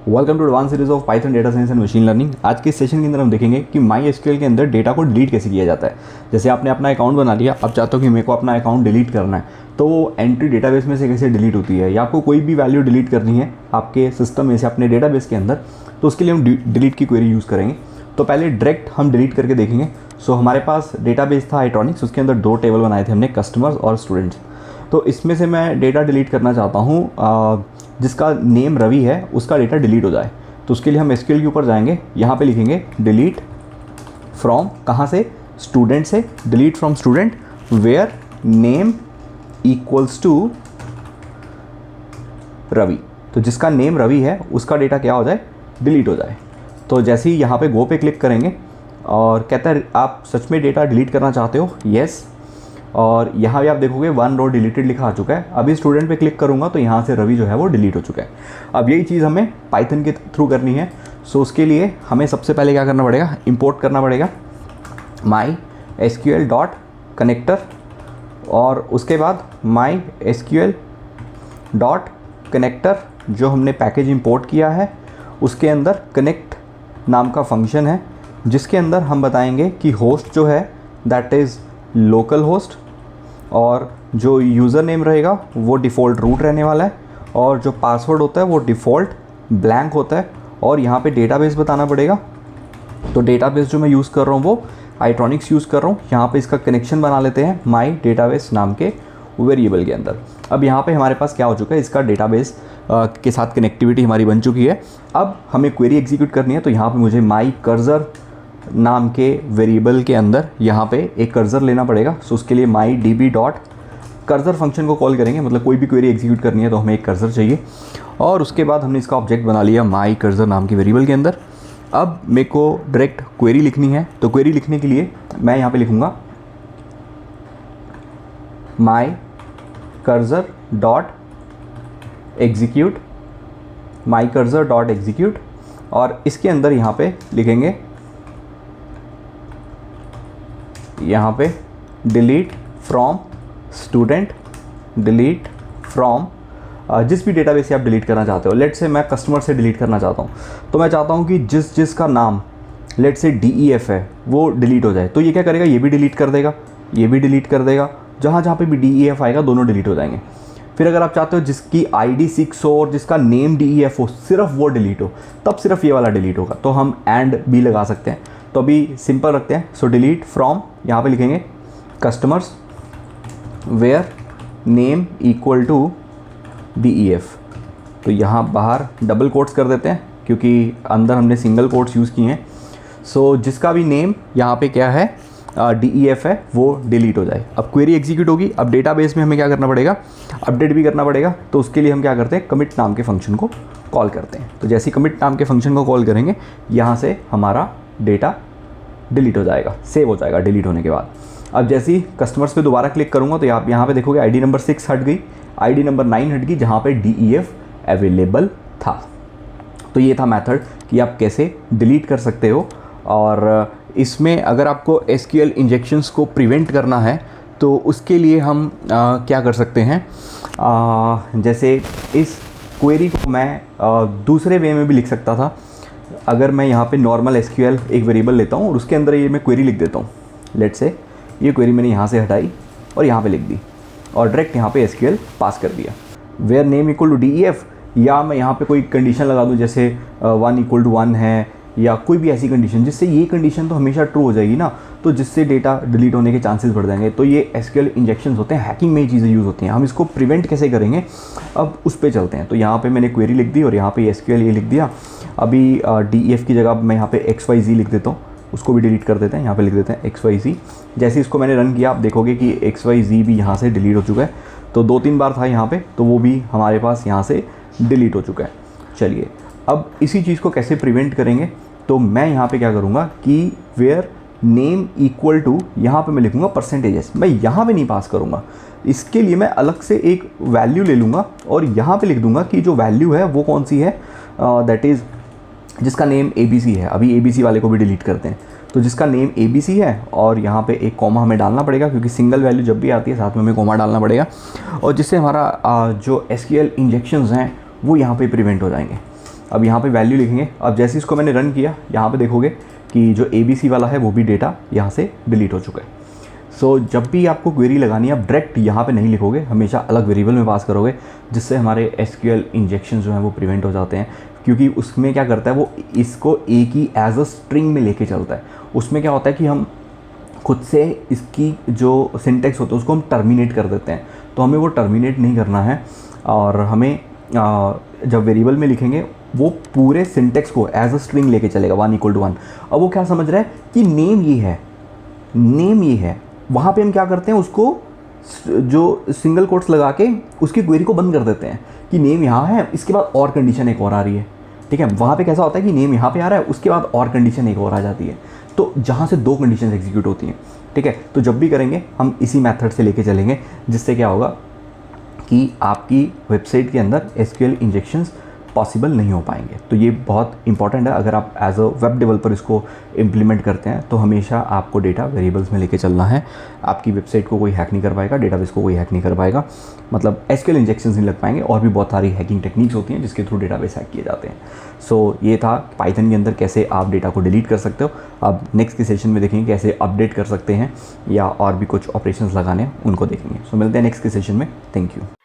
Welcome to advance series of Python data science and machine learning. आज के इस session के अंदर हम देखेंगे कि माई एसक्यूएल के अंदर डेटा को डिलीट कैसे किया जाता है। जैसे आपने अपना अकाउंट बना लिया, अब चाहते हो कि मेरे को अपना अकाउंट डिलीट करना है, तो वो एंट्री डेटाबेस में से कैसे डिलीट होती है, या आपको कोई भी वैल्यू डिलीट करनी है आपके सिस्टम में से अपने डेटाबेस के अंदर, तो उसके लिए हम डिलीट की क्वेरी यूज़ करेंगे। तो पहले डायरेक्ट हम डिलीट करके देखेंगे। सो हमारे पास डेटाबेस था आइट्रॉनिक्स, उसके अंदर दो टेबल बनाए थे हमने, कस्टमर्स और स्टूडेंट्स। तो इसमें से मैं डेटा डिलीट करना चाहता हूँ जिसका नेम रवि है, उसका डेटा डिलीट हो जाए। तो उसके लिए हम एसक्यूएल के ऊपर जाएंगे, यहाँ पे लिखेंगे डिलीट फ्रॉम, कहाँ से, स्टूडेंट से, delete from student where name equals to Ravi. तो जिसका नेम रवि है उसका डेटा क्या हो जाए, डिलीट हो जाए। तो जैसे ही यहाँ पे गो पे क्लिक करेंगे और कहता है आप सच में डेटा डिलीट करना चाहते हो, येस। और यहाँ भी आप देखोगे 1 रो डिलीटेड लिखा आ चुका है। अभी स्टूडेंट पे क्लिक करूँगा तो यहाँ से रवि जो है वो डिलीट हो चुका है। अब यही चीज़ हमें पाइथन के थ्रू करनी है। सो उसके लिए हमें सबसे पहले क्या करना पड़ेगा, इंपोर्ट करना पड़ेगा माई एसक्यूएल डॉट कनेक्टर, और उसके बाद माई एसक्यूएल डॉट कनेक्टर जो हमने पैकेज इंपोर्ट किया है उसके अंदर कनेक्ट नाम का फंक्शन है, जिसके अंदर हम बताएंगे कि होस्ट जो है दैट इज़ लोकल होस्ट, और जो यूज़र नेम रहेगा वो डिफ़ॉल्ट रूट रहने वाला है, और जो पासवर्ड होता है वो डिफ़ॉल्ट ब्लैंक होता है। और यहाँ पे डेटाबेस बताना पड़ेगा। तो डेटाबेस जो मैं यूज़ कर रहा हूँ वो आइट्रॉनिक्स यूज़ कर रहा हूँ। यहाँ पे इसका कनेक्शन बना लेते हैं माई डेटाबेस नाम के वेरिएबल के अंदर। अब यहाँ पे हमारे पास क्या हो चुका है, इसका डेटाबेस के साथ कनेक्टिविटी हमारी बन चुकी है। अब हमें क्वेरी एग्जीक्यूट करनी है, तो यहाँ पे मुझे माई कर्सर नाम के वेरिएबल के अंदर यहाँ पे एक कर्सर लेना पड़ेगा। सो उसके लिए माई डी डॉट कर्सर फंक्शन को कॉल करेंगे, मतलब कोई भी क्वेरी एग्जीक्यूट करनी है तो हमें एक कर्सर चाहिए। और उसके बाद हमने इसका ऑब्जेक्ट बना लिया माई कर्सर नाम के वेरिएबल के अंदर। अब मेरे को डायरेक्ट क्वेरी लिखनी है, तो क्वेरी लिखने के लिए मैं यहाँ पे लिखूँगा my cursor dot execute, my cursor dot execute, और इसके अंदर यहाँ पे लिखेंगे यहाँ पे delete from student, delete from जिस भी डेटाबेस से आप डिलीट करना चाहते हो। लेट से मैं कस्टमर से डिलीट करना चाहता हूँ, तो मैं चाहता हूँ कि जिसका नाम लेट से DEF है वो डिलीट हो जाए। तो ये क्या करेगा, ये भी डिलीट कर देगा, ये भी डिलीट कर देगा, जहाँ जहाँ पे भी DEF आएगा दोनों डिलीट हो जाएंगे। फिर अगर आप चाहते हो जिसकी ID 6 हो और जिसका नेम DEF हो, सिर्फ वो डिलीट हो, तब सिर्फ ये वाला डिलीट होगा। तो हम एंड भी लगा सकते हैं, तो अभी सिंपल रखते हैं। सो डिलीट फ्रॉम, यहाँ पे लिखेंगे customers where name equal to DEF। तो यहाँ बाहर डबल कोट्स कर देते हैं क्योंकि अंदर हमने सिंगल कोट्स यूज़ किए हैं। सो जिसका भी नेम यहाँ पे क्या है DEF है वो डिलीट हो जाए। अब क्वेरी एग्जीक्यूट होगी। अब डेटाबेस में हमें क्या करना पड़ेगा, अपडेट भी करना पड़ेगा। तो उसके लिए हम क्या करते हैं, कमिट नाम के फंक्शन को कॉल करते हैं। तो जैसे कमिट नाम के फंक्शन को कॉल करेंगे, यहाँ से हमारा डेटा डिलीट हो जाएगा, सेव हो जाएगा डिलीट होने के बाद। अब जैसे ही कस्टमर्स पे दोबारा क्लिक करूँगा तो आप यहाँ पे देखोगे ID नंबर 6 हट गई, ID नंबर 9 हट गई, जहाँ पे DEF अवेलेबल था। तो ये था मेथड कि आप कैसे डिलीट कर सकते हो। और इसमें अगर आपको SQL इंजेक्शंस को प्रिवेंट करना है तो उसके लिए हम क्या कर सकते हैं, जैसे इस क्वेरी को मैं दूसरे वे में भी लिख सकता था। अगर मैं यहाँ पे नॉर्मल SQL एक वेरिएबल लेता हूँ और उसके अंदर ये मैं क्वेरी लिख देता हूँ। लेट से ये क्वेरी मैंने यहाँ से हटाई और यहाँ पे लिख दी और डायरेक्ट यहाँ पे SQL पास कर दिया where name equal to DEF, या मैं यहाँ पे कोई कंडीशन लगा दूँ जैसे 1 = 1 है, या कोई भी ऐसी कंडीशन जिससे ये कंडीशन तो हमेशा ट्रू हो जाएगी ना, तो जिससे डेटा डिलीट होने के चांसेस बढ़ जाएंगे। तो ये SQL इंजेक्शंस होते हैं, हैकिंग में ये चीज़ें यूज़ होती हैं। हम इसको प्रिवेंट कैसे करेंगे, अब उस पर चलते हैं। तो यहाँ पे मैंने क्वेरी लिख दी और यहाँ पे SQL ये लिख दिया। अभी DEF की जगह मैं यहाँ पे XYZ लिख देता हूँ, उसको भी डिलीट कर देते हैं। यहाँ पे लिख देते हैं XYZ। जैसे इसको मैंने रन किया, आप देखोगे कि XYZ भी यहाँ से डिलीट हो चुका है। तो 2-3 बार था यहाँ पे, तो वो भी हमारे पास यहाँ से डिलीट हो चुका है। चलिए अब इसी चीज़ को कैसे प्रिवेंट करेंगे, तो मैं यहाँ पे क्या करूँगा कि वेयर नेम इक्वल टू, यहाँ पे मैं लिखूँगा %। मैं यहाँ पे नहीं पास करूँगा, इसके लिए मैं अलग से एक वैल्यू ले लूँगा और यहाँ पे लिख दूँगा कि जो वैल्यू है वो कौन सी है, दैट इज़ जिसका नेम ABC है। अभी ABC वाले को भी डिलीट करते हैं। तो जिसका नेम ABC है और यहाँ पे एक कॉमा हमें डालना पड़ेगा क्योंकि सिंगल वैल्यू जब भी आती है साथ में हमें कॉमा डालना पड़ेगा, और जिससे हमारा जो SQL इंजेक्शंस हैं वो यहाँ पे प्रिवेंट हो जाएंगे। अब यहाँ पे वैल्यू लिखेंगे। अब जैसे इसको मैंने रन किया, यहाँ पे देखोगे कि जो ABC वाला है वो भी डेटा यहाँ से डिलीट हो चुका है। सो जब भी आपको क्वेरी लगानी है, आप डायरेक्ट यहाँ पे नहीं लिखोगे, हमेशा अलग वेरिएबल में पास करोगे, जिससे हमारे SQL इंजेक्शन जो हैं वो प्रिवेंट हो जाते हैं। क्योंकि उसमें क्या करता है, वो इसको एक ही एज अ स्ट्रिंग में लेके चलता है। उसमें क्या होता है कि हम खुद से इसकी जो सिंटेक्स होता है उसको हम टर्मिनेट कर देते हैं, तो हमें वो टर्मिनेट नहीं करना है। और हमें जब वेरिएबल में लिखेंगे वो पूरे सिंटेक्स को एज अ स्ट्रिंग लेके चलेगा 1 = 1। अब वो क्या समझ रहा है कि नेम ये है, नेम ये है, वहाँ पे हम क्या करते हैं, उसको जो सिंगल कोट्स लगा के उसकी क्वेरी को बंद कर देते हैं कि नेम यहाँ है, इसके बाद और कंडीशन एक और आ रही है। ठीक है, वहाँ पे कैसा होता है कि नेम यहाँ पे आ रहा है, उसके बाद और कंडीशन एक और आ जाती है, तो जहाँ से 2 कंडीशन एग्जीक्यूट होती हैं। ठीक है, तो जब भी करेंगे हम इसी मेथड से लेके चलेंगे, जिससे क्या होगा कि आपकी वेबसाइट के अंदर SQL इंजेक्शंस पॉसिबल नहीं हो पाएंगे। तो ये बहुत इंपॉर्टेंट है। अगर आप एज अ वेब डेवलपर इसको इम्प्लीमेंट करते हैं तो हमेशा आपको डेटा वेरिएबल्स में लेके चलना है। आपकी वेबसाइट को कोई हैक नहीं कर पाएगा, डेटाबेस को कोई हैक नहीं कर पाएगा, मतलब SQL इंजेक्शंस नहीं लग पाएंगे। और भी बहुत सारी हैकिंग टेक्निक्स होती हैं जिसके थ्रू डेटाबेस हैक किए जाते हैं। सो ये था पाइथन के अंदर कैसे आप डेटा को डिलीट कर सकते हो। अब नेक्स्ट के सेशन में देखेंगे कैसे अपडेट कर सकते हैं या और भी कुछ ऑपरेशंस लगाने हैं उनको देखेंगे। सो मिलते हैं नेक्स्ट के सेशन में। Thank you.